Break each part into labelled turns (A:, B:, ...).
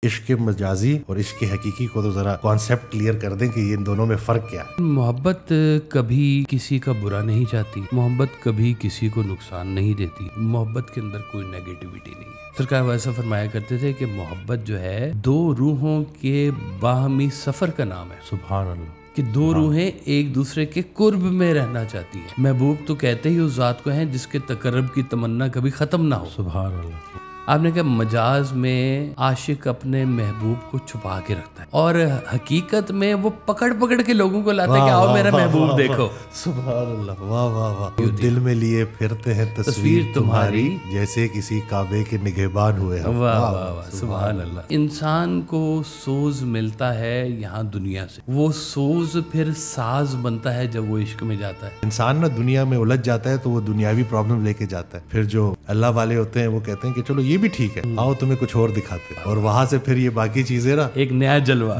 A: عشق مجازی اور عشق حقیقی کو تو ذرا کانسیپٹ کلیئر کر دیں کہ یہ ان دونوں میں فرق کیا ہے۔
B: محبت کبھی کسی کا برا نہیں چاہتی، محبت کبھی کسی کو نقصان نہیں دیتی، محبت کے اندر کوئی نیگیٹیوٹی نہیں ہے۔ سرکار ویسا فرمایا کرتے تھے کہ محبت جو ہے دو روحوں کے باہمی سفر کا نام ہے۔
A: سبحان اللہ،
B: کہ دو روحیں ایک دوسرے کے قرب میں رہنا چاہتی ہیں۔ محبوب تو کہتے ہی اس ذات کو ہیں جس کے تقرب کی تمنا کبھی ختم نہ ہو۔
A: سبحان اللہ۔
B: آپ نے کہا مجاز میں عاشق اپنے محبوب کو چھپا کے رکھتا ہے، اور حقیقت میں وہ پکڑ پکڑ کے لوگوں کو لاتا ہے کہ آؤ میرا محبوب دیکھو۔
A: سبحان اللہ، واہ واہ واہ۔ دل میں لیے پھرتے ہیں تصویر تمہاری، جیسے کسی کعبے کے نگہبان ہوئے ہم۔
B: واہ واہ واہ، سبحان اللہ۔ انسان کو سوز ملتا ہے یہاں دنیا سے، وہ سوز پھر ساز بنتا ہے جب وہ عشق میں جاتا ہے۔
A: انسان نا دنیا میں الجھ جاتا ہے تو وہ دنیاوی پرابلم لے کے جاتا ہے، پھر جو اللہ والے ہوتے ہیں وہ کہتے ہیں کہ چلو یہ بھی ٹھیک ہے، آؤ تمہیں کچھ اور دکھاتے ہیں، اور وہاں سے پھر یہ باقی چیزیں نا
B: ایک نیا جلوہ۔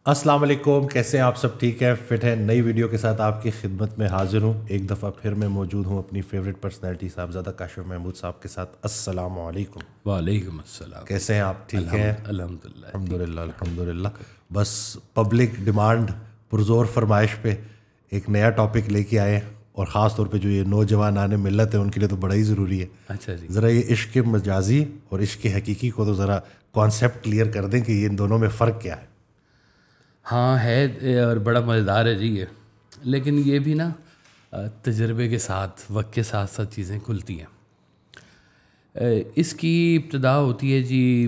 A: السلام علیکم، کیسے ہیں آپ سب؟ ٹھیک ہے، فٹ ہے؟ نئی ویڈیو کے ساتھ آپ کی خدمت میں حاضر ہوں۔ ایک دفعہ پھر میں موجود ہوں اپنی فیوریٹ پرسنالٹی صاحبزادہ کاشف محمود صاحب کے ساتھ۔ السلام علیکم۔
B: وعلیکم السلام۔
A: کیسے ہیں آپ؟ ٹھیک ہیں؟
B: الحمدللہ
A: الحمدللہ الحمدللہ۔ بس پبلک ڈیمانڈ پرزور فرمائش پہ ایک نیا ٹاپک لے کے آئے، اور خاص طور پہ جو یہ نوجوانان ملت ہے ان کے لیے تو بڑا ہی ضروری ہے۔
B: اچھا جی،
A: ذرا یہ عشق مجازی اور عشق حقیقی کو تو ذرا کانسیپٹ کلیئر کر دیں کہ یہ ان دونوں میں فرق کیا ہے۔
B: ہاں ہے، اور بڑا مزیدار ہے جی یہ، لیکن یہ بھی نا تجربے کے ساتھ، وقت کے ساتھ ساتھ چیزیں کھلتی ہیں۔ اس کی ابتدا ہوتی ہے جی،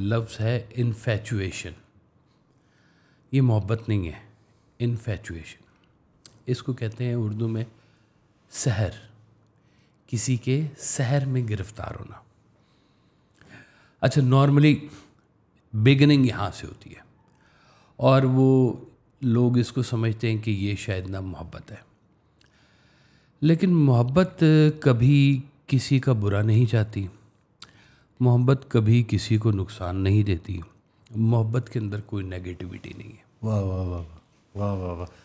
B: لفظ ہے انفیچویشن۔ یہ محبت نہیں ہے، انفیچویشن۔ اس کو کہتے ہیں اردو میں سحر، کسی کے سحر میں گرفتار ہونا۔ اچھا، نارملی بگننگ یہاں سے ہوتی ہے، اور وہ لوگ اس کو سمجھتے ہیں کہ یہ شاید نہ محبت ہے، لیکن محبت کبھی کسی کا برا نہیں چاہتی، محبت کبھی کسی کو نقصان نہیں دیتی، محبت کے اندر کوئی نیگیٹیوٹی نہیں ہے۔
A: واہ واہ واہ واہ واہ واہ۔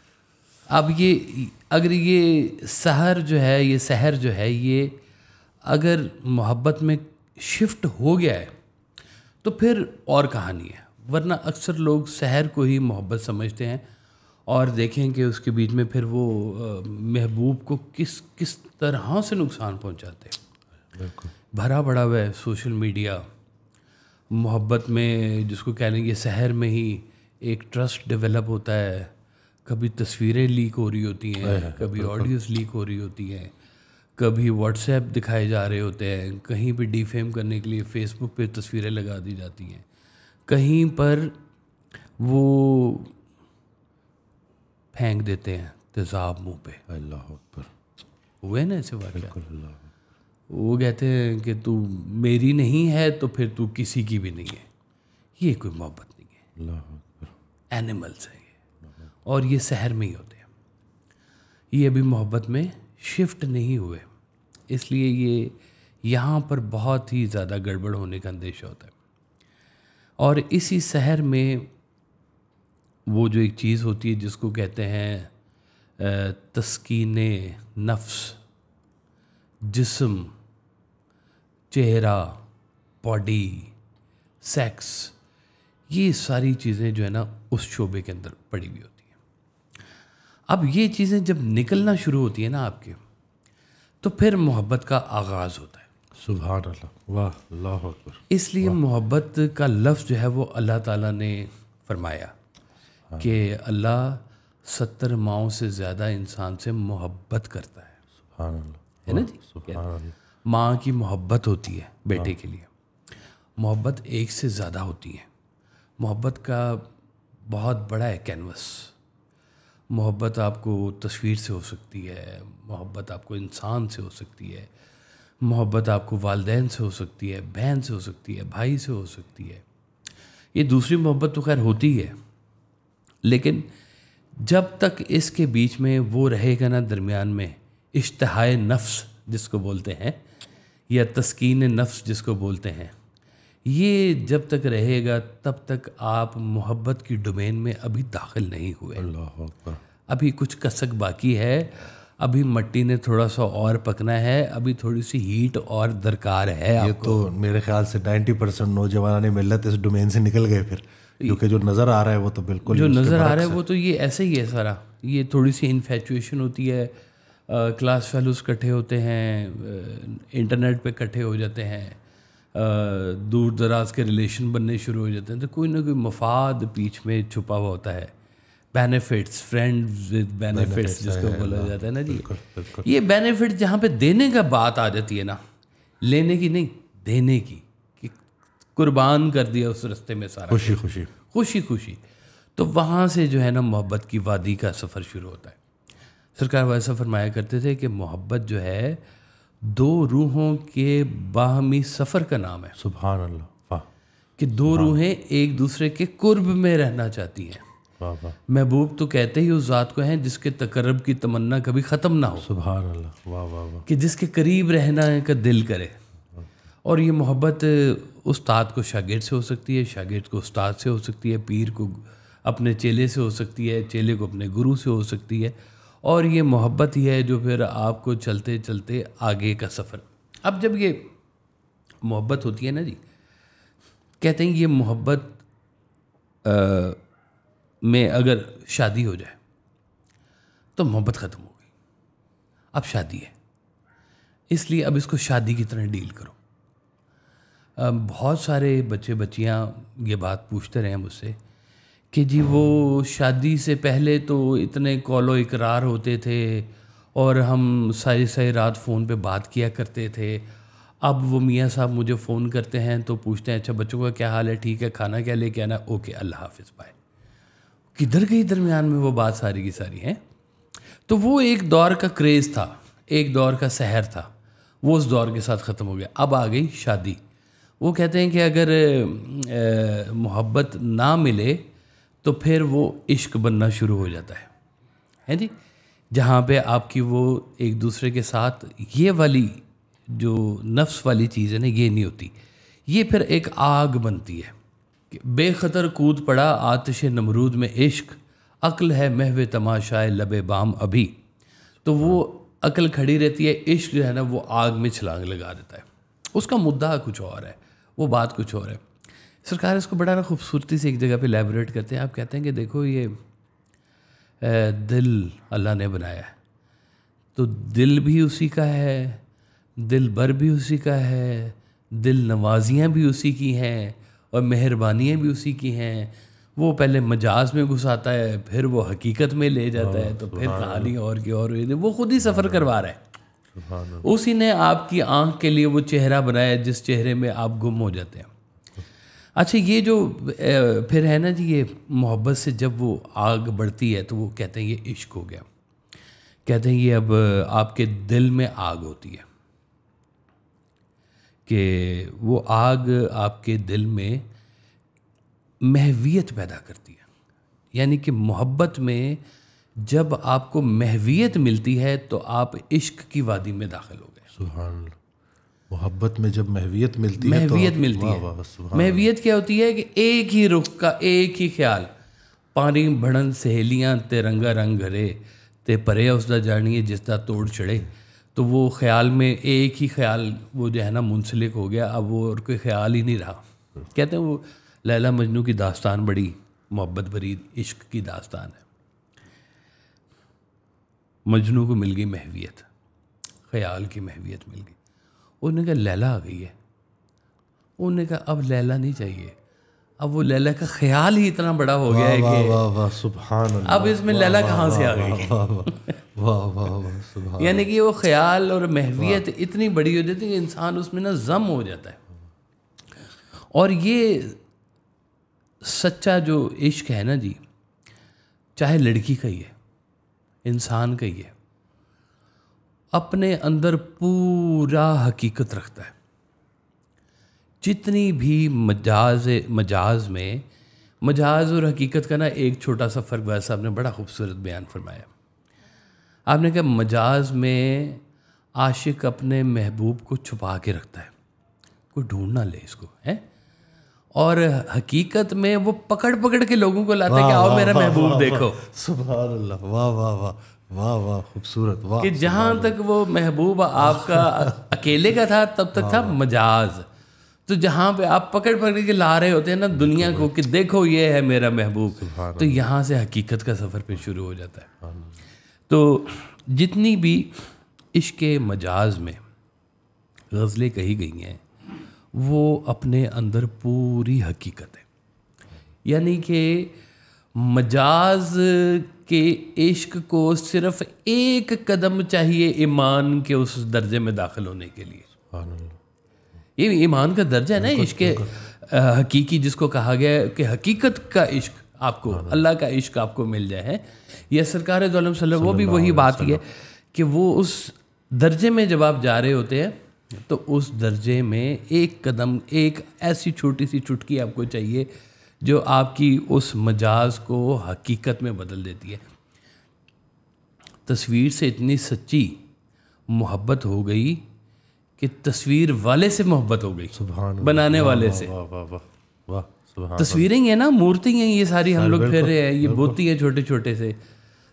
B: اب یہ اگر یہ سحر جو ہے، یہ سحر جو ہے، یہ اگر محبت میں شفٹ ہو گیا ہے تو پھر اور کہانی ہے، ورنہ اکثر لوگ سحر کو ہی محبت سمجھتے ہیں، اور دیکھیں کہ اس کے بیچ میں پھر وہ محبوب کو کس طرح سے نقصان پہنچاتے ہیں۔
A: بالکل
B: بھرا پڑا ہوا ہے سوشل میڈیا محبت میں، جس کو کہہ لیں گے سحر میں ہی ایک ٹرسٹ ڈیولپ ہوتا ہے۔ کبھی تصویریں لیک ہو رہی ہوتی ہیں، کبھی آڈیوز لیک ہو رہی ہوتی ہیں، کبھی واٹس ایپ دکھائے جا رہے ہوتے ہیں، کہیں پہ ڈیفیم کرنے کے لیے فیس بک پہ تصویریں لگا دی جاتی ہیں، کہیں پر وہ پھینک دیتے ہیں تیزاب منہ پہ۔
A: اللہ اکبر۔
B: ہوئے نا ایسے واقعات؟ وہ کہتے ہیں کہ تو میری نہیں ہے تو پھر تو کسی کی بھی نہیں ہے۔ یہ کوئی محبت نہیں ہے،
A: اللہ اکبر۔
B: اینیملس ہیں یہ، اور یہ سحر میں ہی ہوتے ہیں۔ یہ ابھی محبت میں شفٹ نہیں ہوئے، اس لیے یہ یہاں پر بہت ہی زیادہ گڑبڑ ہونے کا اندیشہ ہوتا ہے۔ اور اسی سحر میں وہ جو ایک چیز ہوتی ہے جس کو کہتے ہیں تسکین نفس، جسم، چہرہ، باڈی، سیکس، یہ ساری چیزیں جو ہے نا اس شعبے کے اندر پڑی ہوئی ہوتی ہیں۔ اب یہ چیزیں جب نکلنا شروع ہوتی ہیں نا آپ کے، تو پھر محبت کا آغاز ہوتا ہے۔
A: سبحان اللہ، واہ، اللہ اکبر۔
B: اس لیے محبت کا لفظ جو ہے وہ اللہ تعالیٰ نے فرمایا کہ اللہ 70 ماؤں سے زیادہ انسان سے محبت کرتا ہے۔
A: سبحان اللہ،
B: ہے نا جی؟
A: سبحان اللہ۔
B: ماں کی محبت ہوتی ہے بیٹے کے لیے، محبت ایک سے زیادہ ہوتی ہے۔ محبت کا بہت بڑا ہے کینوس۔ محبت آپ کو تصویر سے ہو سکتی ہے، محبت آپ کو انسان سے ہو سکتی ہے، محبت آپ کو والدین سے ہو سکتی ہے، بہن سے ہو سکتی ہے، بھائی سے ہو سکتی ہے۔ یہ دوسری محبت تو خیر ہوتی ہے، لیکن جب تک اس کے بیچ میں وہ رہے گا نا درمیان میں، اشتہائے نفس جس کو بولتے ہیں، یا تسکین نفس جس کو بولتے ہیں، یہ جب تک رہے گا تب تک آپ محبت کی ڈومین میں ابھی داخل نہیں ہوئے۔
A: اللہ اکبر۔
B: ابھی کچھ کسک باقی ہے، ابھی مٹی نے تھوڑا سا اور پکنا ہے, ابھی تھوڑی سی ہیٹ اور درکار ہے.
A: یہ تو میرے خیال سے 90% نوجوانان ملت اس ڈومین سے نکل گئے پھر, کیونکہ جو نظر آ رہا ہے وہ تو بالکل
B: جو نظر آ رہا ہے وہ تو یہ ایسے ہی ہے سارا. یہ تھوڑی سی انفیچویشن ہوتی ہے, کلاس فیلوز اکٹھے ہوتے ہیں, انٹرنیٹ پہ اکٹھے ہو جاتے ہیں, دور دراز کے ریلیشن بننے شروع ہو جاتے ہیں, تو کوئی نہ کوئی مفاد بیچ میں چھپا ہوا ہوتا ہے. بینیفٹس, فرینڈز ود بینیفٹس جس کو بولا جاتا ہے نا جی. یہ بینیفٹ جہاں پہ دینے کا بات آ جاتی ہے نا, لینے کی نہیں, دینے کی, کہ قربان کر دیا اس رستے میں سارا,
A: خوشی خوشی
B: خوشی خوشی, تو وہاں سے جو ہے نا محبت کی وادی کا سفر شروع ہوتا ہے. سرکار ویسا فرمایا کرتے تھے کہ محبت جو ہے دو روحوں کے باہمی سفر کا نام ہے.
A: سبحان اللہ, واہ
B: کہ دو روحیں ایک دوسرے کے قرب میں رہنا چاہتی ہیں.
A: واہ واہ,
B: محبوب تو کہتے ہی اس ذات کو ہیں جس کے تقرب کی تمنا کبھی ختم نہ ہو,
A: سبحان اللہ, واہ واہ واہ,
B: کہ جس کے قریب رہنا کا دل کرے. اور یہ محبت استاد کو شاگرد سے ہو سکتی ہے, شاگرد کو استاد سے ہو سکتی ہے, پیر کو اپنے چیلے سے ہو سکتی ہے, چیلے کو اپنے گرو سے ہو سکتی ہے. اور یہ محبت ہی ہے جو پھر آپ کو چلتے چلتے آگے کا سفر. اب جب یہ محبت ہوتی ہے نا جی, کہتے ہیں یہ محبت میں اگر شادی ہو جائے تو محبت ختم ہو گئی, اب شادی ہے, اس لیے اب اس کو شادی کی طرح ڈیل کرو. بہت سارے بچے بچیاں یہ بات پوچھتے رہے ہیں مجھ سے کہ جی وہ شادی سے پہلے تو اتنے کال و اقرار ہوتے تھے اور ہم ساری ساری رات فون پہ بات کیا کرتے تھے, اب وہ میاں صاحب مجھے فون کرتے ہیں تو پوچھتے ہیں اچھا بچوں کا کیا حال ہے, ٹھیک ہے, کھانا کیا لے کے آنا, اوکے اللہ حافظ بائے. کدھر گئی درمیان میں وہ بات ساری کی ساری ہیں. تو وہ ایک دور کا کریز تھا, ایک دور کا سحر تھا, وہ اس دور کے ساتھ ختم ہو گیا. اب آ گئی شادی. وہ کہتے ہیں کہ اگر محبت نہ ملے تو پھر وہ عشق بننا شروع ہو جاتا ہے جی, جہاں پہ آپ کی وہ ایک دوسرے کے ساتھ یہ والی جو نفس والی چیز ہے نا یہ نہیں ہوتی, یہ پھر ایک آگ بنتی ہے. بے خطر کود پڑا آتش نمرود میں عشق, عقل ہے محو تماشائے لب بام ابھی. تو وہ عقل کھڑی رہتی ہے, عشق جو ہے نا وہ آگ میں چھلانگ لگا دیتا ہے. اس کا مدعا کچھ اور ہے, وہ بات کچھ اور ہے. سرکار اس کو بڑا نا خوبصورتی سے ایک جگہ پہ لیبوریٹ کرتے ہیں. آپ کہتے ہیں کہ دیکھو یہ دل اللہ نے بنایا ہے, تو دل بھی اسی کا ہے, دل بر بھی اسی کا ہے, دل نوازیاں بھی اسی کی ہیں اور مہربانیاں بھی اسی کی ہیں. وہ پہلے مجاز میں گھساتا ہے, پھر وہ حقیقت میں لے جاتا ہے, تو پھر کہانی اور کی اور ہوئی. وہ خود ہی سفر کروا رہا ہے. اسی نے آپ کی آنکھ کے لیے وہ چہرہ بنایا جس چہرے میں آپ گم ہو جاتے ہیں. اچھا یہ جو پھر ہے نا جی, یہ محبت سے جب وہ آگ بڑھتی ہے تو وہ کہتے ہیں یہ عشق ہو گیا. کہتے ہیں یہ اب آپ کے دل میں آگ ہوتی ہے, کہ وہ آگ آپ کے دل میں محویت پیدا کرتی ہے. یعنی کہ محبت میں جب آپ کو محویت ملتی ہے تو آپ عشق کی وادی میں داخل ہو گئے.
A: سبحان اللہ. محبت میں جب محویت ملتی ہے,
B: محویت ملتی ہے. محویت کیا ہوتی ہے کہ ایک ہی رخ کا ایک ہی خیال, پانی بڑھن سہیلیاں تے رنگا رنگ گھرے تے پرے اس دا جانیے جس دا توڑ چڑھے. تو وہ خیال میں ایک ہی خیال وہ جو ہے نا منسلک ہو گیا, اب وہ اور کوئی خیال ہی نہیں رہا. کہتے ہیں وہ لیلا مجنو کی داستان بڑی محبت بری عشق کی داستان ہے. مجنو کو مل گئی محویت, خیال کی محویت مل گئی. انہوں نے کہا لیلا آ گئی ہے. انہوں نے کہا اب لیلا نہیں چاہیے, اب وہ لیلا کا خیال ہی اتنا بڑا ہو گیا ہے کہ
A: سبحان اللہ,
B: اب اس میں لیلا کہاں سے آ گئی. یعنی کہ وہ خیال اور محویت اتنی بڑی ہو جاتی ہے کہ انسان اس میں نا ضم ہو جاتا ہے. اور یہ سچا جو عشق ہے نا جی, چاہے لڑکی کا ہی ہے, انسان کا ہی ہے, اپنے اندر پورا حقیقت رکھتا ہے. جتنی بھی مجاز میں مجاز اور حقیقت کا نا ایک چھوٹا سا فرق ویسا صاحب نے بڑا خوبصورت بیان فرمایا. آپ نے کہا مجاز میں عاشق اپنے محبوب کو چھپا کے رکھتا ہے, کوئی ڈھونڈ نہ لے اس کو ہے, اور حقیقت میں وہ پکڑ پکڑ کے لوگوں کو لاتا ہے کہ آؤ میرا محبوب دیکھو.
A: سبحان اللہ, واہ واہ واہ, واہ واہ خوبصورت، واہ
B: کہ جہاں تک وہ محبوب آپ کا اکیلے کا تھا تب تک تھا مجاز. تو جہاں پہ آپ پکڑ کے لا رہے ہوتے ہیں نا دنیا کو کہ دیکھو یہ ہے میرا محبوب, تو یہاں سے حقیقت کا سفر پھر شروع ہو جاتا ہے. تو جتنی بھی عشق مجاز میں غزلیں کہی گئی ہیں وہ اپنے اندر پوری حقیقت ہے. یعنی کہ مجاز کے عشق کو صرف ایک قدم چاہیے ایمان کے اس درجے میں داخل ہونے کے لیے. یہ ایمان کا درجہ ہے نا عشق حقیقی, جس کو کہا گیا ہے کہ حقیقت کا عشق آپ کو, اللہ کا عشق آپ کو مل جائے. یہ سرکار دو عالم صلی اللہ علیہ وسلم وہ بھی وہی بات ہے کہ وہ اس درجے میں جب آپ جا رہے ہوتے ہیں تو اس درجے میں ایک قدم, ایک ایسی چھوٹی سی چٹکی آپ کو چاہیے جو آپ کی اس مجاز کو حقیقت میں بدل دیتی ہے. تصویر سے اتنی سچی محبت ہو گئی کہ تصویر والے سے محبت ہو گئی, بنانے والے سے. تصویریں ہیں نا, مورتی ہیں یہ ساری, ہم لوگ پھر رہے ہیں, یہ بت ہی ہیں چھوٹے چھوٹے سے.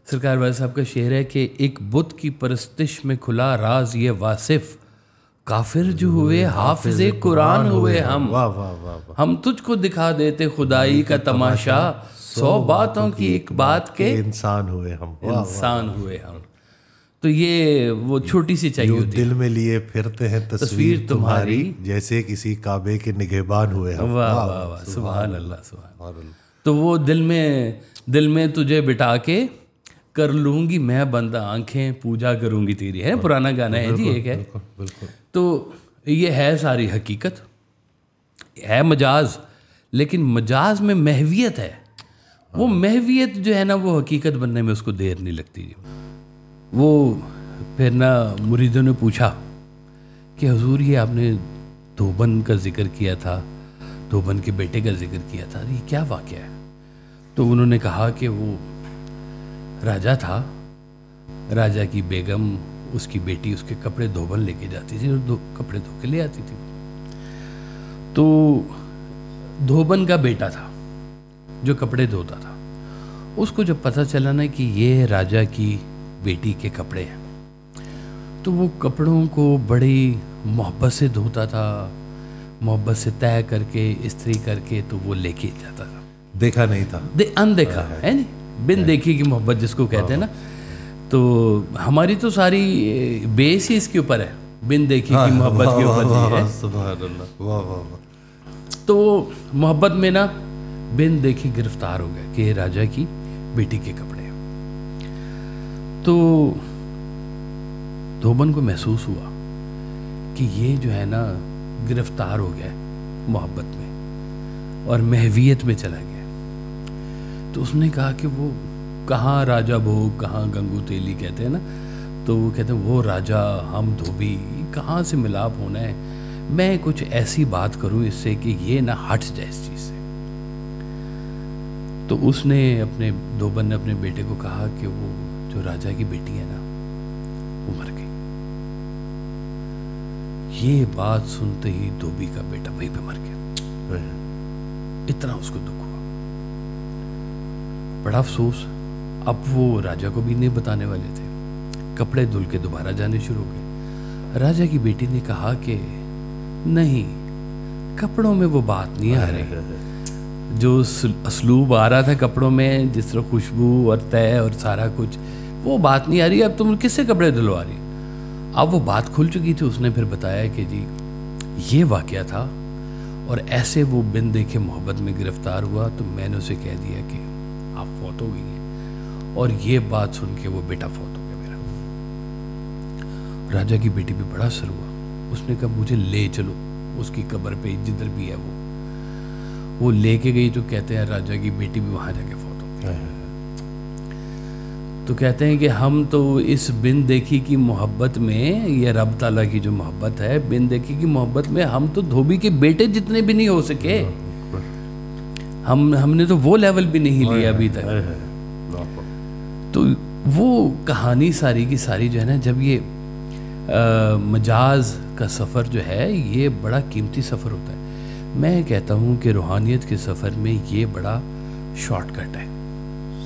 B: سرکار والد صاحب کا شعر ہے کہ ایک بت کی پرستش میں کھلا راز یہ واصف, کافر جو ہوئے حافظ قرآن ہوئے ہم تجھ کو دکھا دیتے خدائی کا تماشا, 100 باتوں کی ایک بات کے
A: انسان ہوئے
B: ہم. تو یہ وہ چھوٹی سی چاہیے ہوتی ہے.
A: دل میں لیے پھرتے ہیں تصویر تمہاری, جیسے کسی کعبے کے نگہبان ہوئے ہم.
B: واہ واہ واہ, سبحان اللہ سبحان اللہ. تو وہ دل میں تجھے بٹا کے کر لوں گی میں بندہ آنکھیں پوجا کروں گی تیری, ہے پرانا گانا ہے جی ایک ہے. تو یہ ہے ساری حقیقت, ہے مجاز, لیکن مجاز میں محویت ہے. وہ محویت جو ہے نا وہ حقیقت بننے میں اس کو دیر نہیں لگتی جی. وہ پھر نا مریدوں نے پوچھا کہ حضور یہ آپ نے دھوبن کا ذکر کیا تھا, دھوبن کے بیٹے کا ذکر کیا تھا, یہ کیا واقعہ ہے؟ تو انہوں نے کہا کہ وہ راجا تھا, راجا کی بیگم اس کی بیٹی اس کے کپڑے دھوبن لے کے جاتی تھی اور کپڑے دھو کے لے آتی تھی. تو دھوبن کا بیٹا تھا جو کپڑے دھوتا تھا, اس کو جب پتہ چلا نا کہ یہ راجا کی بیٹی کے کپڑے ہیں تو وہ کپڑوں کو بڑی محبت سے دھوتا تھا, محبت سے طے کر کے استری کر کے تو وہ لے کے جاتا تھا.
A: دیکھا نہیں تھا,
B: اندیکھا ہے نہیں, بن دیکھی کی محبت جس کو کہتے ہیں نا. تو ہماری تو ساری بیس ہی اس کے اوپر ہے, بن دیکھی کی محبت کے اوپر ہے.
A: سبحان اللہ, واہ واہ واہ.
B: تو محبت میں نا بن دیکھی گرفتار ہو گیا کہ یہ راجا کی بیٹی کے کپڑے ہیں. تو دھوبن کو محسوس ہوا کہ یہ جو ہے نا گرفتار ہو گیا محبت میں اور محویت میں چلا گیا. تو اس نے کہا کہ وہ کہاں راجا بھوگ, کہاں گنگو تیلی کہتے ہیں نا, تو وہ کہتے ہیں وہ راجا ہم دھوبی, کہاں سے ملاپ ہونا ہے, میں کچھ ایسی بات کروں اس سے کہ یہ نہ ہٹ جائے اس چیز سے. تو اس نے دھوبن نے اپنے بیٹے کو کہا کہ وہ جو راجا کی بیٹی ہے نا وہ مر گئی. یہ بات سنتے ہی دھوبی کا بیٹا وہیں پہ مر گیا. اتنا اس کو دکھ ہوا, بڑا افسوس. اب وہ راجا کو بھی نہیں بتانے والے تھے, کپڑے دھل کے دوبارہ جانے شروع ہو گئے. راجا کی بیٹی نے کہا کہ نہیں, کپڑوں میں وہ بات نہیں آ رہی, جو اسلوب آ رہا تھا کپڑوں میں, جس طرح خوشبو اور طے اور سارا کچھ, وہ بات نہیں آ رہی. اب تم کس سے کپڑے دھلوا رہی؟ اب وہ بات کھل چکی تھی. اس نے پھر بتایا کہ جی یہ واقعہ تھا اور ایسے وہ بن دیکھے محبت میں گرفتار ہوا, تو میں نے اسے کہہ دیا کہ آپ فوت ہو گئی ہیں, اور یہ بات سن کے وہ بیٹا فوت ہو گیا میرا. راجا کی بیٹی پہ بڑا اثر ہوا. اس نے کہا مجھے لے چلو اس کی قبر پہ جدھر بھی ہے. وہ لے کے گئی تو کہتے ہیں راجا کی بیٹی بھی وہاں جا کے فوت ہو گئی. تو کہتے ہیں کہ ہم تو اس بن دیکھی کی محبت میں, یہ رب تعالیٰ کی جو محبت ہے, بن دیکھی کی محبت میں ہم تو دھوبی کے بیٹے جتنے بھی نہیں ہو سکے. ہم نے تو وہ لیول بھی نہیں لیا ابھی تک. تو وہ کہانی ساری کی ساری جو ہے نا, جب یہ مجاز کا سفر جو ہے یہ بڑا قیمتی سفر ہوتا ہے. میں کہتا ہوں کہ روحانیت کے سفر میں یہ بڑا شارٹ کٹ ہے.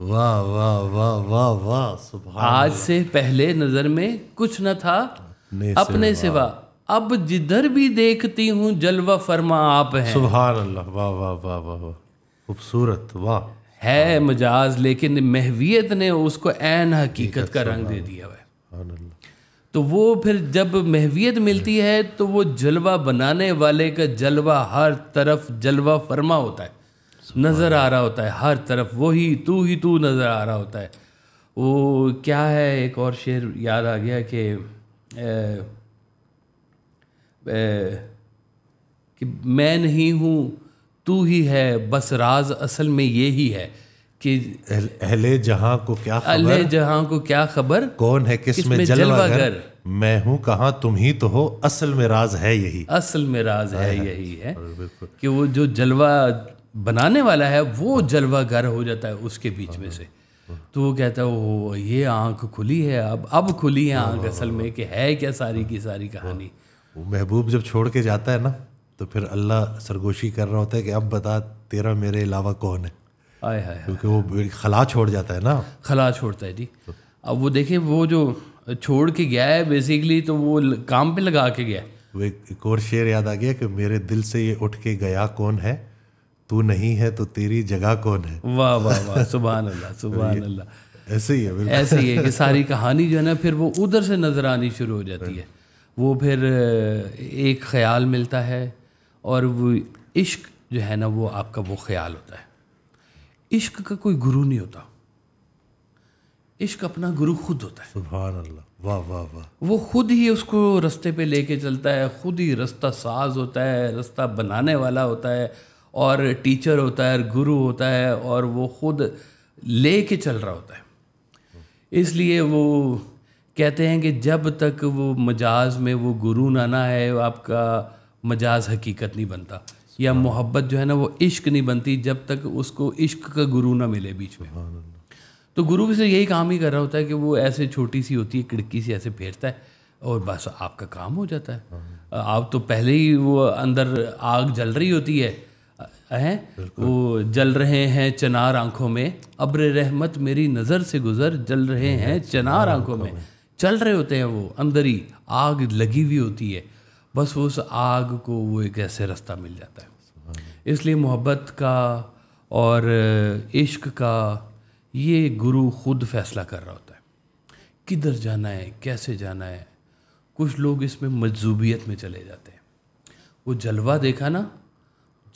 A: واہ واہ واہ واہ واہ سبحان
B: آج سے پہلے نظر میں کچھ نہ تھا اپنے سوا، اب جدھر بھی دیکھتی ہوں جلوہ فرما آپ ہیں.
A: سبحان اللہ، واہ واہ واہ واہ واہ، خوبصورت، واہ.
B: ہے مجاز لیکن محویت نے اس کو عین حقیقت کا رنگ دے دیا ہے.
A: سبحان اللہ.
B: تو وہ پھر جب محویت ملتی ہے تو وہ جلوہ بنانے والے کا جلوہ ہر طرف جلوہ فرما ہوتا ہے، نظر آ رہا ہوتا ہے ہر طرف، وہی تو نظر آ رہا ہوتا ہے. وہ کیا ہے، ایک اور شعر یاد آ گیا کہ میں نہیں ہوں تو ہی ہے، بس راز اصل میں یہی ہے کہ
A: اہل جہاں کو کیا خبر،
B: اہل جہاں کو کیا خبر،
A: کون ہے کس میں جلوہ گر، میں ہوں کہاں تم ہی تو ہو، اصل میں راز ہے یہی.
B: اصل میں راز ہے یہی ہے کہ وہ جو جلوہ بنانے والا ہے وہ جلوہ گر ہو جاتا ہے اس کے بیچ میں سے. تو وہ کہتا ہے وہ یہ آنکھ کھلی ہے، اب کھلی ہے آنکھ اصل میں کہ ہے کیا ساری کی ساری کہانی.
A: وہ محبوب جب چھوڑ کے جاتا ہے نا تو پھر اللہ سرگوشی کر رہا ہوتا ہے کہ اب بتا تیرا میرے علاوہ کون ہے.
B: آئے ہائے،
A: کیونکہ وہ خلا چھوڑ جاتا ہے نا،
B: خلا چھوڑتا ہے جی. اب وہ دیکھیں وہ جو چھوڑ کے گیا ہے بیسیکلی تو وہ کام پہ لگا کے گیا ہے.
A: وہ ایک اور شعر یاد آ گیا کہ میرے دل سے یہ اٹھ کے گیا کون ہے، تو نہیں ہے تو تیری جگہ کون ہے.
B: واہ واہ واہ، سبحان اللہ سبحان اللہ.
A: ایسے ہی ہے، بالکل
B: ایسے ہی ہے کہ ساری کہانی جو ہے نا پھر وہ ادھر سے نظر آنی شروع ہو جاتی ہے. وہ پھر ایک خیال ملتا ہے اور وہ عشق جو ہے نا وہ آپ کا وہ خیال ہوتا ہے. عشق کا کوئی گرو نہیں ہوتا، عشق اپنا گرو خود ہوتا ہے.
A: سبحان اللہ، واہ واہ واہ.
B: وہ خود ہی اس کو رستے پہ لے کے چلتا ہے، خود ہی رستہ ساز ہوتا ہے، رستہ بنانے والا ہوتا ہے، اور ٹیچر ہوتا ہے، گرو ہوتا ہے، اور وہ خود لے کے چل رہا ہوتا ہے. اس لیے وہ کہتے ہیں کہ جب تک وہ مجاز میں وہ گرو نہ ہے آپ کا مجاز حقیقت نہیں بنتا، یا محبت جو ہے نا وہ عشق نہیں بنتی جب تک اس کو عشق کا گرو نہ ملے بیچ میں. تو گرو بھی سے یہی کام ہی کر رہا ہوتا ہے کہ وہ ایسے چھوٹی سی ہوتی ہے کھڑکی سے ایسے پھیرتا ہے اور بس آپ کا کام ہو جاتا ہے. آپ تو پہلے ہی وہ اندر آگ جل رہی ہوتی ہے، وہ جل رہے ہیں چنار آنکھوں میں، ابر رحمت میری نظر سے گزر، جل رہے ہیں چنار آنکھوں میں. چل رہے ہوتے ہیں وہ اندر ہی، آگ لگی ہوئی ہوتی ہے، بس اس آگ کو وہ ایک ایسے رستہ مل جاتا ہے. اس لیے محبت کا اور عشق کا یہ گرو خود فیصلہ کر رہا ہوتا ہے کدھر جانا ہے، کیسے جانا ہے. کچھ لوگ اس میں مجذوبیت میں چلے جاتے ہیں. وہ جلوہ دیکھا نا،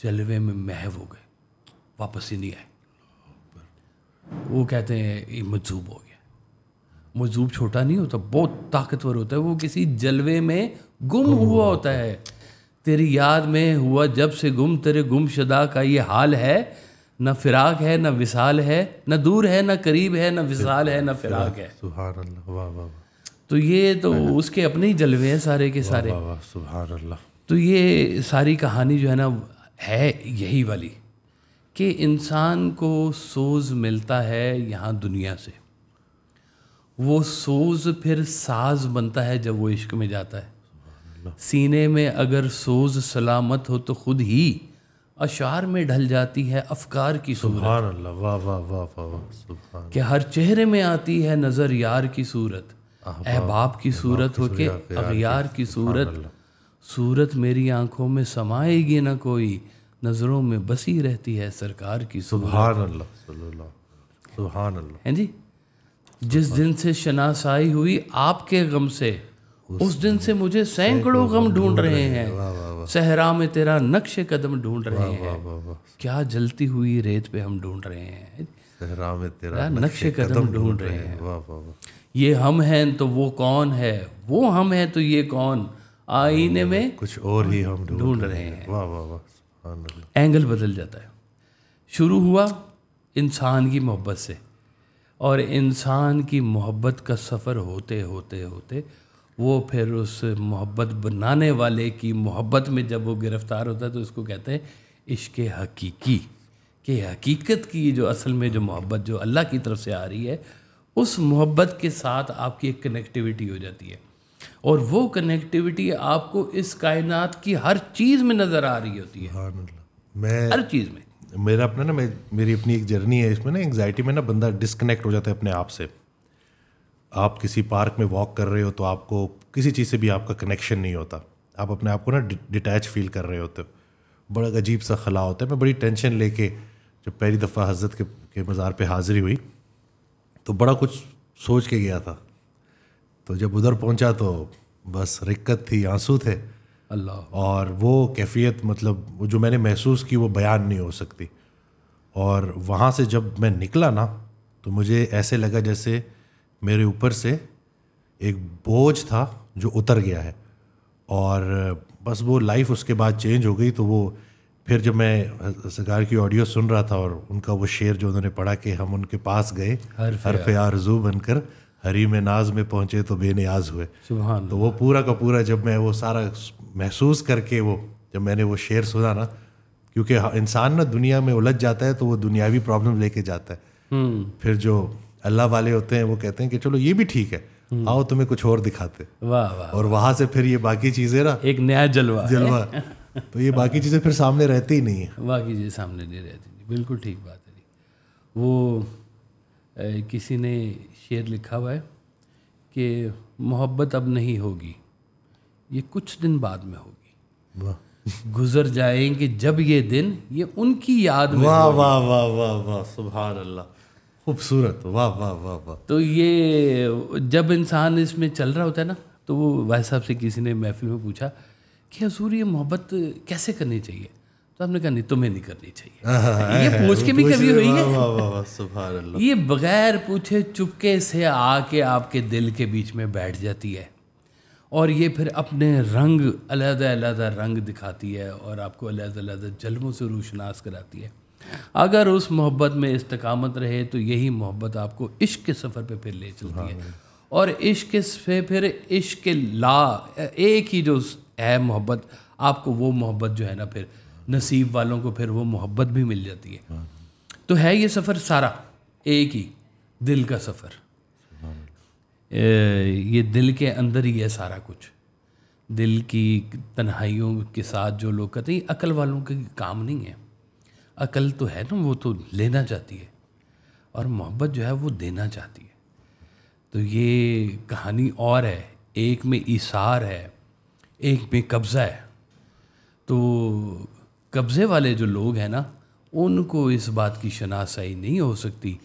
B: جلوے میں محو ہو گئے، واپس ہی نہیں آئے. وہ کہتے ہیں یہ مجذوب ہو گیا. مجذوب چھوٹا نہیں ہوتا، بہت طاقتور ہوتا ہے. وہ کسی جلوے میں گم ہوا ہوتا ہے. تیری یاد میں ہوا جب سے گم، تیرے گم شدہ کا یہ حال ہے، نہ فراق ہے نہ وصال ہے، نہ دور ہے نہ قریب ہے، نہ وصال ہے نہ فراق ہے.
A: سبحان اللہ، واہ واہ.
B: تو یہ تو اس کے اپنے ہی جلوے ہیں سارے کے سارے.
A: سبحان اللہ.
B: تو یہ ساری کہانی جو ہے نا ہے یہی والی کہ انسان کو سوز ملتا ہے یہاں دنیا سے، وہ سوز پھر ساز بنتا ہے جب وہ عشق میں جاتا ہے. سینے میں اگر سوز سلامت ہو تو خود ہی اشعار میں ڈھل جاتی ہے افکار کی صورت.
A: سبحان اللہ، واہ واہ واہ واہ. سبحان
B: کہ ہر چہرے میں آتی ہے نظر یار کی صورت، احباب کی صورت ہو کے اغیار کی صورت. صورت میری آنکھوں میں سمائے گی نہ کوئی، نظروں میں بسی رہتی ہے سرکار کی صورت.
A: سبحان اللہ، صلی اللہ، سبحان اللہ.
B: ہیں جی، جس دن سے شناسائی ہوئی آپ کے غم سے، اس دن سے مجھے سینکڑوں غم ڈھونڈ رہے ہیں. صحرا میں تیرا نقش قدم ڈھونڈ رہے ہیں، کیا جلتی ہوئی ریت پہ ہم ڈھونڈ رہے ہیں.
A: صحرا میں تیرا
B: نقش قدم ڈھونڈ رہے ہیں.
A: واہ واہ واہ.
B: یہ ہم ہیں تو وہ کون ہے، وہ ہم ہیں تو یہ کون، آئینے میں
A: کچھ اور ہی ہم
B: ڈھونڈ رہے ہیں.
A: واہ واہ واہ. سبحان اللہ.
B: اینگل بدل جاتا ہے. شروع ہوا انسان کی محبت سے، اور انسان کی محبت کا سفر ہوتے ہوتے ہوتے وہ پھر اس محبت بنانے والے کی محبت میں جب وہ گرفتار ہوتا ہے تو اس کو کہتے ہیں عشق حقیقی. کہ حقیقت کی جو اصل میں جو محبت جو اللہ کی طرف سے آ رہی ہے، اس محبت کے ساتھ آپ کی ایک کنیکٹیوٹی ہو جاتی ہے، اور وہ کنیکٹیوٹی آپ کو اس کائنات کی ہر چیز میں نظر آ رہی ہوتی ہے.
A: سبحان اللہ. میں
B: ہر چیز میں
A: میرا اپنا نا میری اپنی ایک جرنی ہے اس میں نا. انگزائٹی میں نا بندہ ڈسکنیکٹ ہو جاتا ہے اپنے آپ سے. آپ کسی پارک میں واک کر رہے ہو تو آپ کو کسی چیز سے بھی آپ کا کنیکشن نہیں ہوتا, آپ اپنے آپ کو نا ڈیٹیچ فیل کر رہے ہوتے ہو. بڑا عجیب سا خلا ہوتا ہے. میں بڑی ٹینشن لے کے جب پہلی دفعہ حضرت کے مزار پہ حاضری ہوئی تو بڑا کچھ سوچ کے گیا تھا. تو جب ادھر پہنچا تو بس رکت تھی, آنسو تھے.
B: اللہ.
A: اور وہ کیفیت مطلب وہ جو میں نے محسوس کی وہ بیان نہیں ہو سکتی. اور وہاں سے جب میں نکلا نا تو مجھے ایسے لگا جیسے میرے اوپر سے ایک بوجھ تھا جو اتر گیا ہے. اور بس وہ لائف اس کے بعد چینج ہو گئی. تو وہ پھر جب میں سرکار کی آڈیو سن رہا تھا اور ان کا وہ شعر جو انہوں نے پڑھا کہ ہم ان کے پاس گئے حرف آرزو بن کر, حریم ناز میں پہنچے تو بے نیاز ہوئے.
B: سبحان.
A: تو وہ پورا کا پورا جب میں وہ سارا محسوس کر کے وہ جب میں نے وہ شعر سنا نا, کیونکہ انسان نا دنیا میں الجھ جاتا ہے تو وہ دنیاوی پرابلم لے کے جاتا ہے. پھر جو اللہ والے ہوتے ہیں وہ کہتے ہیں کہ چلو یہ بھی ٹھیک ہے, آؤ تمہیں کچھ اور دکھاتے.
B: واہ واہ.
A: اور وہاں سے پھر یہ باقی چیزیں نا
B: ایک نیا جلوہ
A: تو یہ باقی چیزیں پھر سامنے رہتی ہی نہیں ہیں.
B: باقی چیزیں سامنے نہیں رہتی. بالکل ٹھیک بات ہے جی. وہ کسی نے شعر لکھا ہوا ہے کہ محبت اب نہیں ہوگی, یہ کچھ دن بعد میں ہوگی. گزر جائیں گے جب یہ دن, یہ ان کی یاد میں.
A: واہ واہ واہ واہ واہ, سبحان اللہ, خوبصورت, واہ واہ واہ واہ.
B: تو یہ جب انسان اس میں چل رہا ہوتا ہے نا, تو وہ بھائی صاحب سے کسی نے محفل میں پوچھا کہ حضور یہ محبت کیسے کرنی چاہیے, تو ہم نے کہا نہیں تمہیں نہیں کرنی چاہیے. یہ پوچھ کے بھی کبھی ہوئی ہے,
A: سبحان اللہ.
B: یہ بغیر پوچھے چپکے سے آ کے آپ کے دل کے بیچ میں بیٹھ جاتی ہے, اور یہ پھر اپنے رنگ علیحدہ علیحدہ رنگ دکھاتی ہے اور آپ کو علیحدہ علیحدہ جلووں سے روشناس کراتی ہے. اگر اس محبت میں استقامت رہے تو یہی محبت آپ کو عشق کے سفر پہ پھر لے چلتی ہے. اور عشق سے پھر عشق لا ایک ہی جو ہے محبت, آپ کو وہ محبت جو ہے نا پھر نصیب والوں کو پھر وہ محبت بھی مل جاتی ہے. تو ہے یہ سفر سارا ایک ہی دل کا سفر. یہ دل کے اندر ہی ہے سارا کچھ. دل کی تنہائیوں کے ساتھ جو لوگ کہتے ہیں عقل والوں کا کام نہیں ہے. عقل تو ہے نا, وہ تو لینا چاہتی ہے, اور محبت جو ہے وہ دینا چاہتی ہے. تو یہ کہانی اور ہے, ایک میں ایثار ہے, ایک میں قبضہ ہے. تو قبضے والے جو لوگ ہیں نا, ان کو اس بات کی شناسائی نہیں ہو سکتی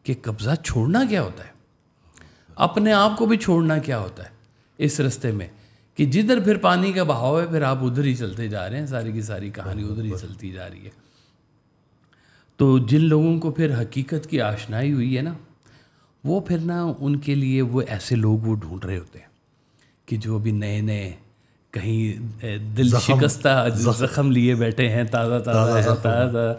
B: کہ قبضہ چھوڑنا کیا ہوتا ہے, اپنے آپ کو بھی چھوڑنا کیا ہوتا ہے اس رستے میں, کہ جدھر پھر پانی کا بہاؤ ہے پھر آپ ادھر ہی چلتے جا رہے ہیں. ساری کی ساری کہانی ادھر ہی چلتی جا رہی ہے. تو جن لوگوں کو پھر حقیقت کی آشنائی ہوئی ہے نا, وہ پھر نا ان کے لیے وہ ایسے لوگ وہ ڈھونڈ رہے ہوتے ہیں کہ جو ابھی نئے نئے کہیں دل شکستہ زخم لیے بیٹھے ہیں, تازہ تازہ,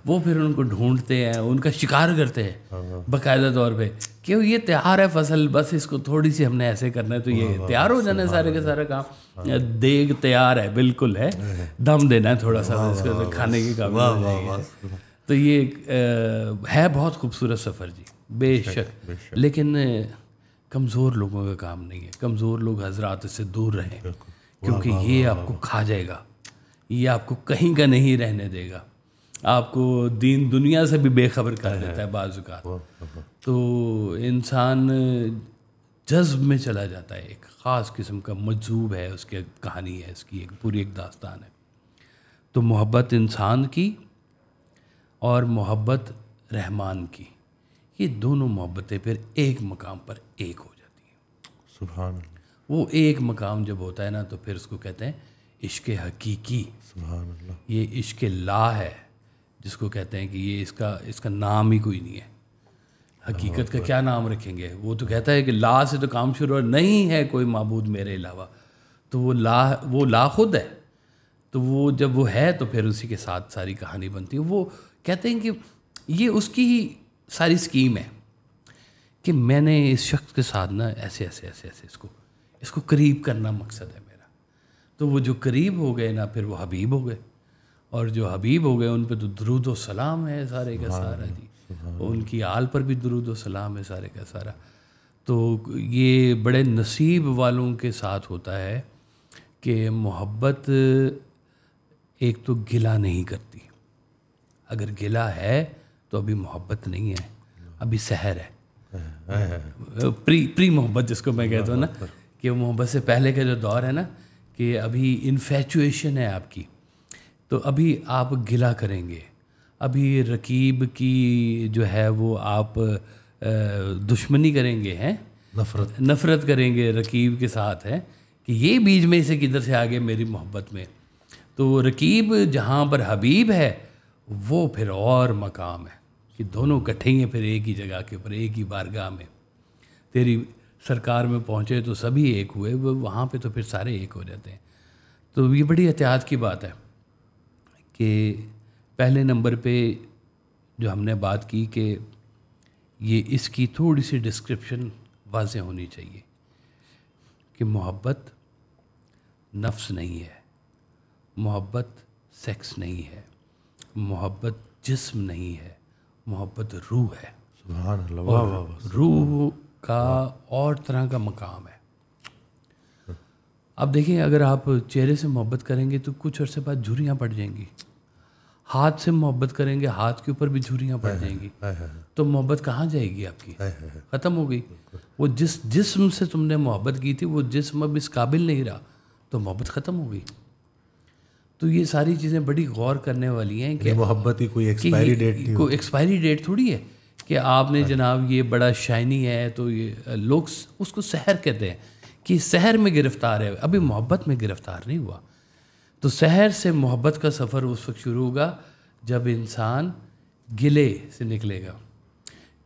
B: وہ پھر ان کو ڈھونڈتے ہیں, ان کا شکار کرتے ہیں باقاعدہ طور پہ کہ یہ تیار ہے فصل, بس اس کو تھوڑی سی ہم نے ایسے کرنا ہے تو یہ تیار ہو جانا ہے سارے کا سارا کام. دیگ تیار ہے, بالکل ہے, دم دینا ہے تھوڑا سا اس کو کھانے کے قابل ہو جائے گی. تو یہ ہے بہت خوبصورت سفر جی, بے شک. لیکن کمزور لوگوں کا کام نہیں ہے. کمزور لوگ حضرات سے دور رہیں, کیونکہ یہ آپ کو کھا جائے گا, یہ آپ کو کہیں کا نہیں رہنے دے گا, آپ کو دین دنیا سے بھی بے خبر کر دیتا ہے بعض اوقات. تو انسان جذب میں چلا جاتا ہے, ایک خاص قسم کا مجذوب ہے, اس کی کہانی ہے, اس کی ایک پوری ایک داستان ہے. تو محبت انسان کی اور محبت رحمان کی, یہ دونوں محبتیں پھر ایک مقام پر ایک ہو جاتی ہیں.
A: سبحان اللہ.
B: وہ ایک مقام جب ہوتا ہے نا تو پھر اس کو کہتے ہیں عشق حقیقی.
A: سبحان اللہ.
B: یہ عشق لا ہے جس کو کہتے ہیں کہ یہ اس کا نام ہی کوئی نہیں ہے. حقیقت کا کیا نام رکھیں گے؟ وہ تو کہتا ہے کہ لا سے تو کام شروع, نہیں ہے کوئی معبود میرے علاوہ. تو وہ لا خود ہے. تو وہ جب وہ ہے تو پھر اسی کے ساتھ ساری کہانی بنتی ہے. وہ کہتے ہیں کہ یہ اس کی ہی ساری اسکیم ہے کہ میں نے اس شخص کے ساتھ نا ایسے ایسے ایسے ایسے اس کو قریب کرنا مقصد ہے میرا. تو وہ جو قریب ہو گئے نا پھر وہ حبیب ہو گئے, اور جو حبیب ہو گئے ان پہ تو درود و سلام ہے سارے کا سارا جی, ان کی آل پر بھی درود و سلام ہے سارے کا سارا. تو یہ بڑے نصیب والوں کے ساتھ ہوتا ہے کہ محبت ایک تو گلا نہیں کرتی. اگر گلا ہے تو ابھی محبت نہیں ہے, ابھی سحر ہے, پری محبت جس کو میں کہتا ہوں نا, کہ محبت سے پہلے کا جو دور ہے نا, کہ ابھی انفیچویشن ہے آپ کی, تو ابھی آپ گلا کریں گے, ابھی رقیب کی جو ہے وہ آپ دشمنی کریں گے, ہیں نفرت کریں گے رقیب کے ساتھ, ہے کہ یہ بیچ میں سے کدھر سے آگے میری محبت میں. تو رقیب جہاں پر حبیب ہے وہ پھر اور مقام ہے کہ دونوں کٹھے ہیں پھر ایک ہی جگہ کے اوپر, ایک ہی بارگاہ میں. تیری سرکار میں پہنچے تو سبھی ایک ہوئے, وہاں پہ تو پھر سارے ایک ہو جاتے ہیں. تو یہ بڑی احتیاط کی بات ہے کہ پہلے نمبر پہ جو ہم نے بات کی کہ یہ اس کی تھوڑی سی ڈسکرپشن واضح ہونی چاہیے کہ محبت نفس نہیں ہے, محبت سیکس نہیں ہے, محبت جسم نہیں ہے, محبت روح ہے.
A: سبحان اللہ, واہ واہ واہ.
B: روح کا اور طرح کا مقام ہے. اب دیکھیں اگر آپ چہرے سے محبت کریں گے تو کچھ عرصے بعد جھریاں پڑ جائیں گی, ہاتھ سے محبت کریں گے ہاتھ کے اوپر بھی جھریاں پڑ جائیں گی, تو محبت کہاں جائے گی آپ کی, ختم ہو گئی. وہ جس جسم سے تم نے محبت کی تھی وہ جسم اب اس قابل نہیں رہا تو محبت ختم ہو گئی. تو یہ ساری چیزیں بڑی غور کرنے والی ہیں کہ
A: محبت کی کوئی ایکسپائری ڈیٹ نہیں,
B: کوئی ایکسپائری ڈیٹ تھوڑی ہے کہ آپ نے جناب یہ بڑا شائنی ہے تو یہ لوگ اس کو سحر کہتے ہیں کہ سحر میں گرفتار ہے, ابھی محبت میں گرفتار نہیں ہوا. تو سحر سے محبت کا سفر اس وقت شروع ہوگا جب انسان گلے سے نکلے گا,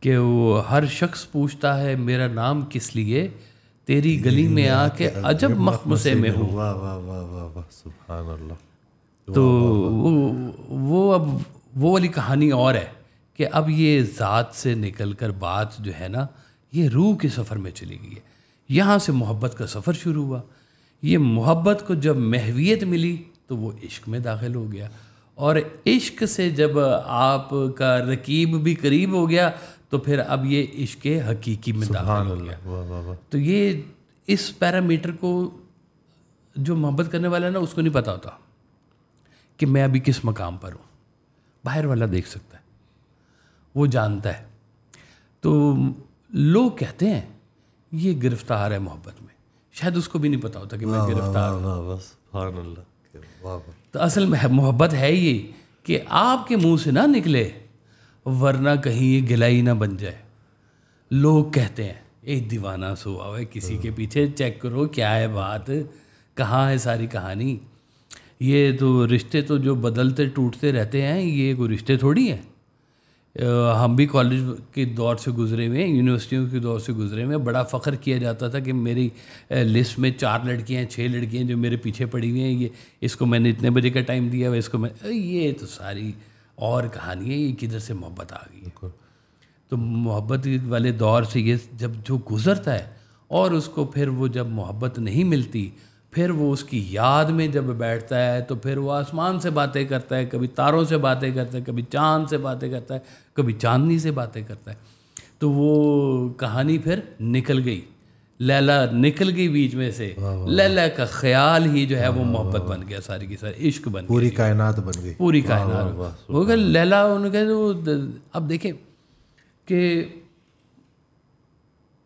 B: کہ وہ ہر شخص پوچھتا ہے میرا نام کس لیے, تیری گلی میں آ کے عجب مخمصے میں ہوں.
A: واہ واہ واہ واہ واہ, سبحان اللہ.
B: تو وہ اب وہ والی کہانی اور ہے کہ اب یہ ذات سے نکل کر بات جو ہے نا یہ روح کے سفر میں چلی گئی ہے. یہاں سے محبت کا سفر شروع ہوا. یہ محبت کو جب محویت ملی تو وہ عشق میں داخل ہو گیا, اور عشق سے جب آپ کا رقیب بھی قریب ہو گیا تو پھر اب یہ عشق حقیقی میں داخل ہو گیا. تو یہ اس پیرامیٹر کو جو محبت کرنے والا ہے نا اس کو نہیں پتہ ہوتا کہ میں ابھی کس مقام پر ہوں. باہر والا دیکھ سکتا ہے, وہ جانتا ہے. تو لوگ کہتے ہیں یہ گرفتار ہے محبت میں, شاید اس کو بھی نہیں پتا ہوتا کہ میں گرفتار ہوں.
A: سبحان اللہ.
B: تو اصل میں محبت ہے یہ کہ آپ کے منہ سے نہ نکلے ورنہ کہیں یہ گلائی نہ بن جائے. لوگ کہتے ہیں ایک دیوانہ سو ہوا ہے کسی کے پیچھے, چیک کرو کیا ہے بات, کہاں ہے ساری کہانی. یہ تو رشتے تو جو بدلتے ٹوٹتے رہتے ہیں یہ کوئی رشتے تھوڑی ہیں. ہم بھی کالج کے دور سے گزرے ہوئے ہیں, یونیورسٹیوں کے دور سے گزرے ہوئے ہیں. بڑا فخر کیا جاتا تھا کہ میری لسٹ میں 4 لڑکیاں ہیں 6 لڑکیاں جو میرے پیچھے پڑی ہوئی ہیں, یہ اس کو میں نے اتنے بجے کا ٹائم دیا, اس کو میں, یہ تو ساری اور کہانی ہے. یہ کدھر سے محبت آ گئی ہے. تو محبت والے دور سے یہ جب جو گزرتا ہے اور اس کو پھر وہ جب محبت نہیں ملتی پھر وہ اس کی یاد میں جب بیٹھتا ہے تو پھر وہ آسمان سے باتیں کرتا ہے, کبھی تاروں سے باتیں کرتا ہے, کبھی چاند سے باتیں کرتا ہے, کبھی چاندنی سے باتیں کرتا ہے. تو وہ کہانی پھر نکل گئی, لیلا نکل گئی بیچ میں سے. لیلا کا خیال ہی جو ہے وہ محبت بن گیا, ساری کی ساری عشق بن گیا,
A: پوری کائنات بن گئی,
B: پوری کائنات. وہ کہ لیلا ان کے اب دیکھیں کہ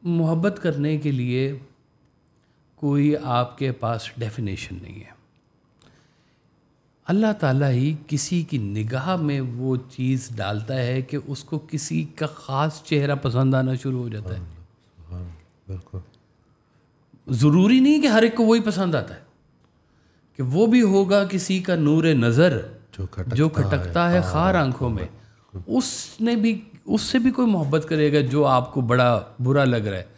B: محبت کرنے کے لیے کوئی آپ کے پاس ڈیفینیشن نہیں ہے. اللہ تعالیٰ ہی کسی کی نگاہ میں وہ چیز ڈالتا ہے کہ اس کو کسی کا خاص چہرہ پسند آنا شروع ہو جاتا ہے.
A: بالکل
B: ضروری نہیں کہ ہر ایک کو وہی پسند آتا ہے, کہ وہ بھی ہوگا کسی کا نور نظر جو کھٹکتا ہے خار آنکھوں میں, اس سے بھی کوئی محبت کرے گا جو آپ کو بڑا برا لگ رہا ہے,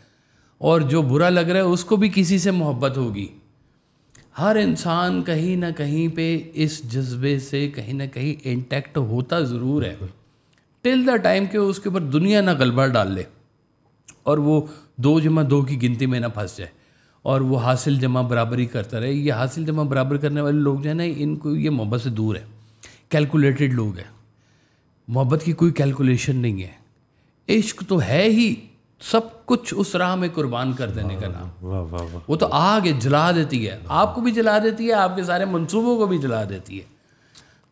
B: اور جو برا لگ رہا ہے اس کو بھی کسی سے محبت ہوگی. ہر انسان کہیں نہ کہیں پہ اس جذبے سے کہیں نہ کہیں انٹیکٹ ہوتا ضرور ہے, ٹل دا ٹائم کہ اس کے اوپر دنیا نہ غلبہ ڈال لے اور وہ 2 جمع 2 کی گنتی میں نہ پھنس جائے اور وہ حاصل جمع برابری کرتا رہے. یہ حاصل جمع برابر کرنے والے لوگ جو ہیں نا ان کو یہ محبت سے دور ہے, کیلکولیٹڈ لوگ ہیں. محبت کی کوئی کیلکولیشن نہیں ہے. عشق تو ہے ہی سب کچھ اس راہ میں قربان کر دینے کا نام. وہ تو آگ جلا دیتی ہے, آپ کو بھی جلا دیتی ہے, آپ کے سارے منصوبوں کو بھی جلا دیتی ہے.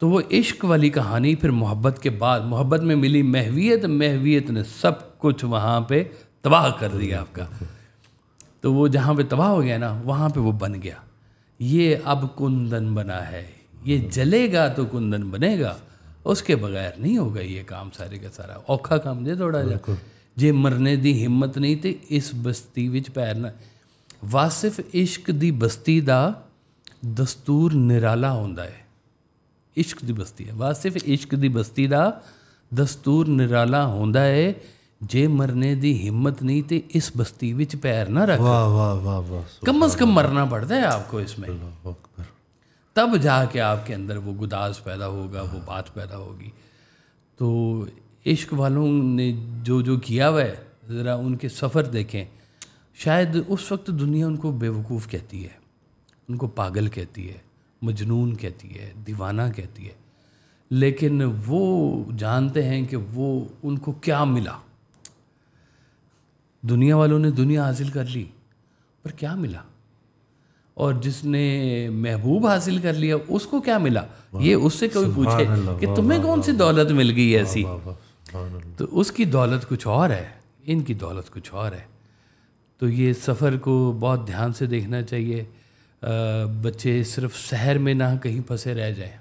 B: تو وہ عشق والی کہانی پھر محبت کے بعد، محبت میں ملی محویت، محویت نے سب کچھ وہاں پہ تباہ کر دیا آپ کا. تو وہ جہاں پہ تباہ ہو گیا نا وہاں پہ وہ بن گیا. یہ اب کندن بنا ہے، یہ جلے گا تو کندن بنے گا، اس کے بغیر نہیں ہوگا یہ کام سارے کا سارا. اوکھا کام جے تھوڑا جا جے مرنے دی ہمت نہیں تے اس بستی وچ پیر نہ. واصف عشق دی بستی دا دستور نرالا ہوندا ہے. عشق دی بستی ہے، واصف عشق دی بستی دا دستور نرالا ہوندا ہے. جے مرنے دی ہمت نہیں تے اس بستی وچ پیر نہ رکھ.
A: واہ واہ واہ واہ،
B: کم از کم مرنا پڑتا ہے آپ کو اس میں، تب جا کے آپ کے اندر وہ گداز پیدا ہوگا، وہ بات پیدا ہوگی. تو عشق والوں نے جو جو کیا ہوا ہے ذرا ان کے سفر دیکھیں. شاید اس وقت دنیا ان کو بیوقوف کہتی ہے، ان کو پاگل کہتی ہے، مجنون کہتی ہے، دیوانہ کہتی ہے، لیکن وہ جانتے ہیں کہ وہ ان کو کیا ملا. دنیا والوں نے دنیا حاصل کر لی پر کیا ملا، اور جس نے محبوب حاصل کر لیا اس کو کیا ملا. یہ اس سے کوئی پوچھے کہ تمہیں کون سی دولت مل گئی ایسی، تو اس کی دولت کچھ اور ہے، ان کی دولت کچھ اور ہے. تو یہ سفر کو بہت دھیان سے دیکھنا چاہیے. بچے صرف شہر میں نہ کہیں پھنسے رہ جائیں،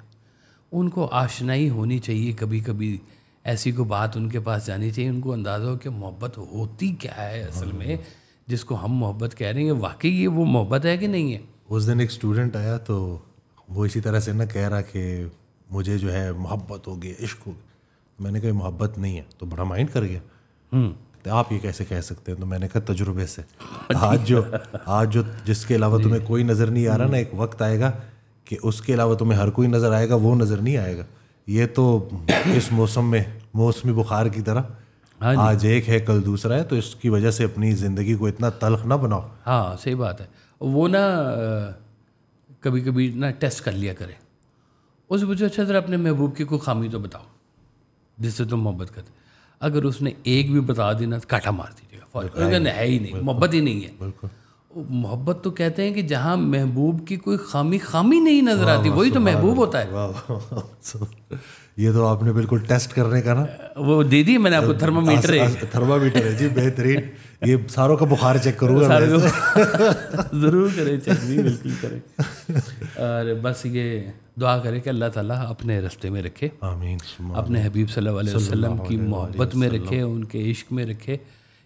B: ان کو آشنائی ہونی چاہیے. کبھی کبھی ایسی کوئی بات ان کے پاس جانی چاہیے، ان کو اندازہ ہو کہ محبت ہوتی کیا ہے اصل میں، جس کو ہم محبت کہہ رہے ہیں واقعی یہ وہ محبت ہے کہ نہیں ہے.
A: اس دن ایک اسٹوڈنٹ آیا تو وہ اسی طرح سے نہ کہہ رہا کہ مجھے جو ہے محبت ہو گئی، عشق ہو گیا. میں نے کہا محبت نہیں ہے، تو بڑا مائنڈ کر گیا. آپ یہ کیسے کہہ سکتے ہیں؟ تو میں نے کہا تجربے سے. آج جو جس کے علاوہ تمہیں کوئی نظر نہیں آ رہا نا، ایک وقت آئے گا کہ اس کے علاوہ تمہیں ہر کوئی نظر آئے گا، وہ نظر نہیں آئے گا. یہ تو اس موسم میں موسمی بخار کی طرح آج ایک ہے کل دوسرا ہے، تو اس کی وجہ سے اپنی زندگی کو اتنا تلخ نہ بناؤ.
B: ہاں صحیح بات ہے. وہ نا کبھی کبھی نا ٹیسٹ کر لیا کرے. اس وجہ اچھا ذرا اپنے محبوب کی کوئی خامی تو بتاؤ جس سے تم محبت کرتے. اگر اس نے ایک بھی بتا دی نا تو کاٹا مار دیجیے گا، ہے ہی نہیں، محبت ہی نہیں ہے. محبت تو کہتے ہیں کہ جہاں محبوب کی کوئی خامی نہیں نظر آتی وہی تو محبوب ہوتا ہے.
A: یہ تو آپ نے بالکل ٹیسٹ کرنے کا نا
B: وہ دے دی میں نے آپ کو تھرمامیٹر
A: ہے جی، بہترین. یہ ساروں کا بخار چیک کروں گا،
B: ضرور کریں چیک، بھی بالکل کریں. اور بس یہ دعا کرے کہ اللہ تعالیٰ اپنے رستے میں رکھے،
A: آمین،
B: اپنے حبیب صلی اللہ علیہ وسلم کی محبت میں رکھے، ان کے عشق میں رکھے.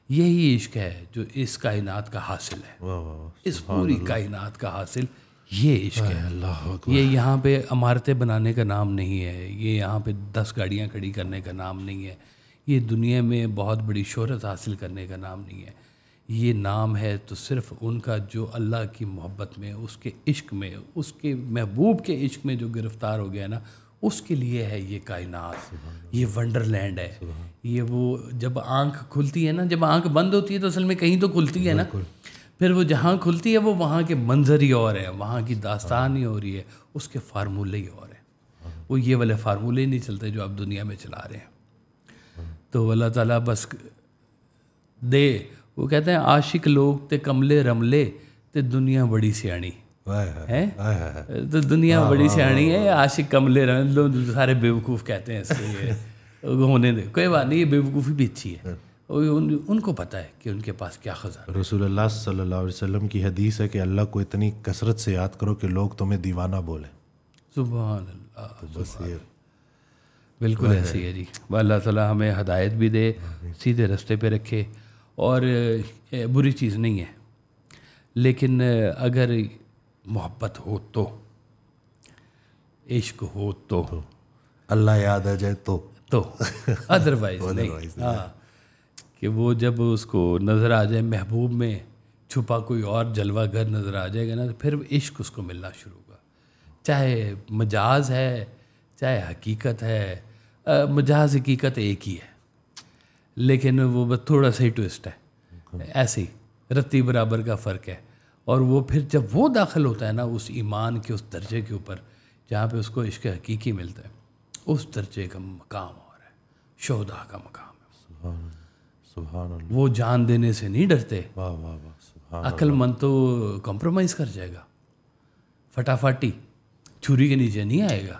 B: یہی عشق ہے جو اس کائنات کا حاصل ہے، اس پوری کائنات کا حاصل یہ عشق ہے. یہ یہاں پہ عمارتیں بنانے کا نام نہیں ہے، یہ یہاں پہ 10 گاڑیاں کھڑی کرنے کا نام نہیں ہے، یہ دنیا میں بہت بڑی شہرت حاصل کرنے کا نام نہیں ہے. یہ نام ہے تو صرف ان کا جو اللہ کی محبت میں، اس کے عشق میں، اس کے محبوب کے عشق میں جو گرفتار ہو گیا نا، اس کے لیے ہے یہ کائنات، یہ ونڈر لینڈ ہے. یہ وہ جب آنکھ کھلتی ہے نا، جب آنکھ بند ہوتی ہے تو اصل میں کہیں تو کھلتی ہے نا، پھر وہ جہاں کھلتی ہے وہ وہاں کے منظر ہی اور ہے، وہاں کی داستان ہی ہو رہی ہے، اس کے فارمولے ہی اور ہیں. وہ یہ والے فارمولے نہیں چلتے جو آپ دنیا میں چلا رہے ہیں. تو اللہ تعالیٰ بس دے. وہ کہتے ہیں عاشق لوگ تے کملے رملے تے دنیا بڑی سیاਣੀ ہے. تو دنیا بڑی سیاਣੀ ہے، عاشق کملے رملے سارے بیوقوف کہتے ہیں اس لیے ہونے دے، کوئی بات نہیں، یہ بیوقوفی بھی اچھی ہے. ان کو پتہ ہے کہ ان کے پاس کیا خزانہ.
A: رسول اللہ صلی اللہ علیہ وسلم کی حدیث ہے کہ اللہ کو اتنی کثرت سے یاد کرو کہ لوگ تمہیں دیوانہ بولیں.
B: سبحان اللہ، بالکل ایسی ہے جی. اللہ تعالیٰ ہمیں ہدایت بھی دے، سیدھے رستے پہ رکھے. اور بری چیز نہیں ہے، لیکن اگر محبت ہو تو، عشق ہو تو،
A: اللہ یاد آ جائے تو
B: ادروائز نہیں. ہاں کہ وہ جب اس کو نظر آ جائے محبوب میں چھپا کوئی اور جلوہ گر نظر آ جائے گا نا، تو پھر عشق اس کو ملنا شروع ہوگا. چاہے مجاز ہے چاہے حقیقت ہے. مجاز حقیقت ایک ہی ہے، لیکن وہ بس تھوڑا سا ہی ٹوسٹ ہے، ایسے ہی رتی برابر کا فرق ہے. اور وہ پھر جب وہ داخل ہوتا ہے نا اس ایمان کے اس درجے کے اوپر جہاں پہ اس کو عشق حقیقی ملتا ہے، اس درجے کا مقام اور ہے، شہداء کا مقام ہے.
A: سبحان اللہ.
B: وہ جان دینے سے نہیں ڈرتے.
A: واہ واہ واہ، سبحان.
B: عقل مند تو کمپرومائز کر جائے گا، فٹافٹی چھری کے نیچے نہیں آئے گا.